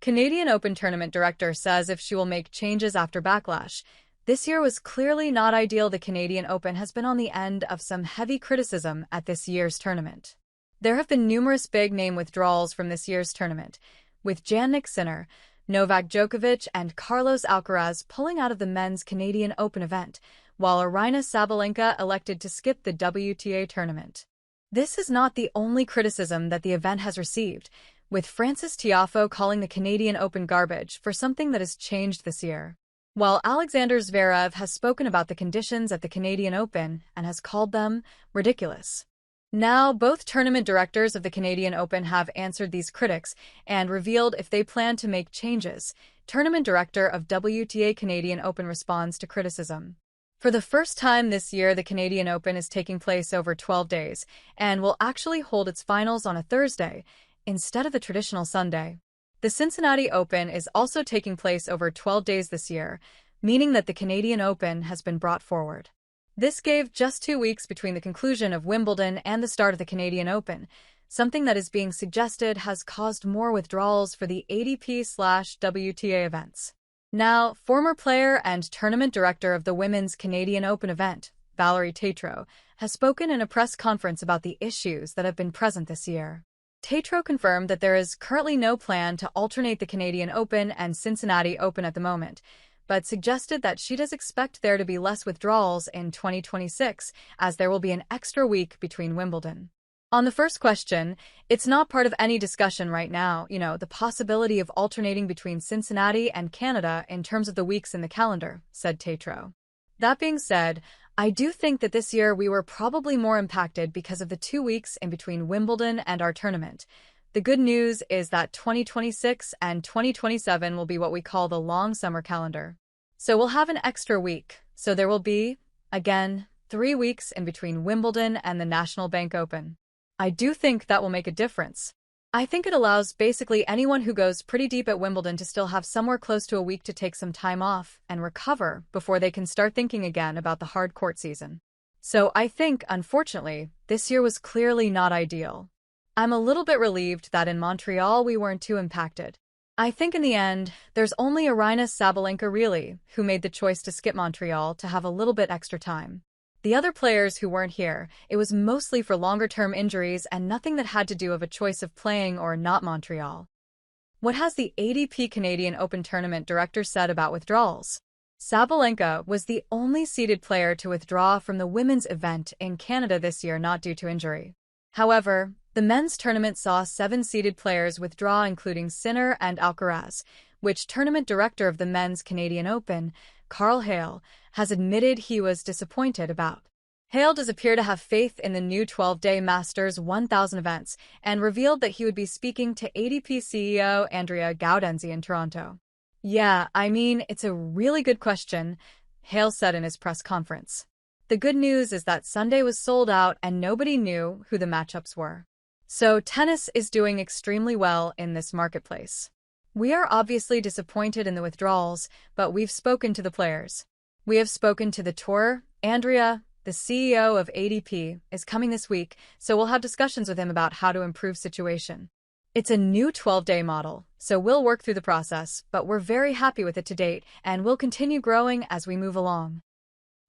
Canadian Open tournament director says if she will make changes after backlash. This year was clearly not ideal. The Canadian Open has been on the end of some heavy criticism at this year's tournament. There have been numerous big-name withdrawals from this year's tournament, with Jannik Sinner, Novak Djokovic, and Carlos Alcaraz pulling out of the men's Canadian Open event, while Aryna Sabalenka elected to skip the WTA tournament. This is not the only criticism that the event has received, with Frances Tiafoe calling the Canadian Open garbage for something that has changed this year, while Alexander Zverev has spoken about the conditions at the Canadian Open and has called them ridiculous. Now, both tournament directors of the Canadian Open have answered these critics and revealed if they plan to make changes. Tournament director of WTA Canadian Open responds to criticism. For the first time this year, the Canadian Open is taking place over 12 days and will actually hold its finals on a Thursday instead of the traditional Sunday. The Cincinnati Open is also taking place over 12 days this year, meaning that the Canadian Open has been brought forward. This gave just 2 weeks between the conclusion of Wimbledon and the start of the Canadian Open, something that is being suggested has caused more withdrawals for the ATP/WTA events. Now, former player and tournament director of the Women's Canadian Open event, Valerie Tétrault, has spoken in a press conference about the issues that have been present this year. Tétrault confirmed that there is currently no plan to alternate the Canadian Open and Cincinnati Open at the moment, but suggested that she does expect there to be less withdrawals in 2026, as there will be an extra week between Wimbledon. On the first question, it's not part of any discussion right now, the possibility of alternating between Cincinnati and Canada in terms of the weeks in the calendar, said Tétrault. That being said, I do think that this year we were probably more impacted because of the 2 weeks in between Wimbledon and our tournament. The good news is that 2026 and 2027 will be what we call the long summer calendar. So we'll have an extra week, so there will be, again, 3 weeks in between Wimbledon and the National Bank Open. I do think that will make a difference. I think it allows basically anyone who goes pretty deep at Wimbledon to still have somewhere close to a week to take some time off and recover before they can start thinking again about the hard court season. So I think, unfortunately, this year was clearly not ideal. I'm a little bit relieved that in Montreal we weren't too impacted. I think in the end, there's only Aryna Sabalenka really who made the choice to skip Montreal to have a little bit extra time. The other players who weren't here, it was mostly for longer-term injuries and nothing that had to do with a choice of playing or not Montreal. What has the ATP Canadian Open tournament director said about withdrawals? Sabalenka was the only seeded player to withdraw from the women's event in Canada this year, not due to injury. However, the men's tournament saw 7 seeded players withdraw, including Sinner and Alcaraz, which tournament director of the men's Canadian Open, Carl Hale, has admitted he was disappointed about. Hale does appear to have faith in the new 12-day Masters 1000 events and revealed that he would be speaking to ATP CEO Andrea Gaudenzi in Toronto. Yeah, it's a really good question, Hale said in his press conference. The good news is that Sunday was sold out and nobody knew who the matchups were. So tennis is doing extremely well in this marketplace. We are obviously disappointed in the withdrawals, but we've spoken to the players. We have spoken to the tour. Andrea, the CEO of ATP, is coming this week, so we'll have discussions with him about how to improve situation. It's a new 12-day model, so we'll work through the process, but we're very happy with it to date, and we'll continue growing as we move along.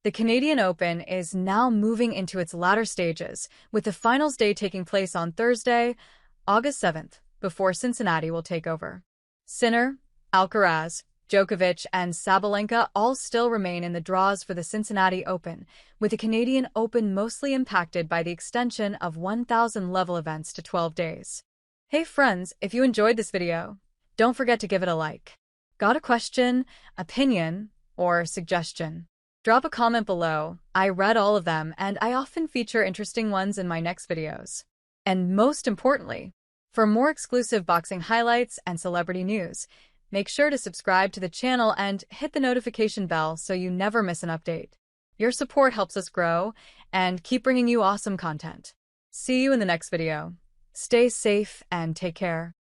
The Canadian Open is now moving into its latter stages, with the finals day taking place on Thursday, August 7th, before Cincinnati will take over. Sinner, Alcaraz, Djokovic, and Sabalenka all still remain in the draws for the Cincinnati Open, with the Canadian Open mostly impacted by the extension of 1,000 level events to 12 days. Hey friends, if you enjoyed this video, don't forget to give it a like. Got a question, opinion, or suggestion? Drop a comment below. I read all of them and I often feature interesting ones in my next videos. And most importantly, for more exclusive boxing highlights and celebrity news, make sure to subscribe to the channel and hit the notification bell so you never miss an update. Your support helps us grow and keep bringing you awesome content. See you in the next video. Stay safe and take care.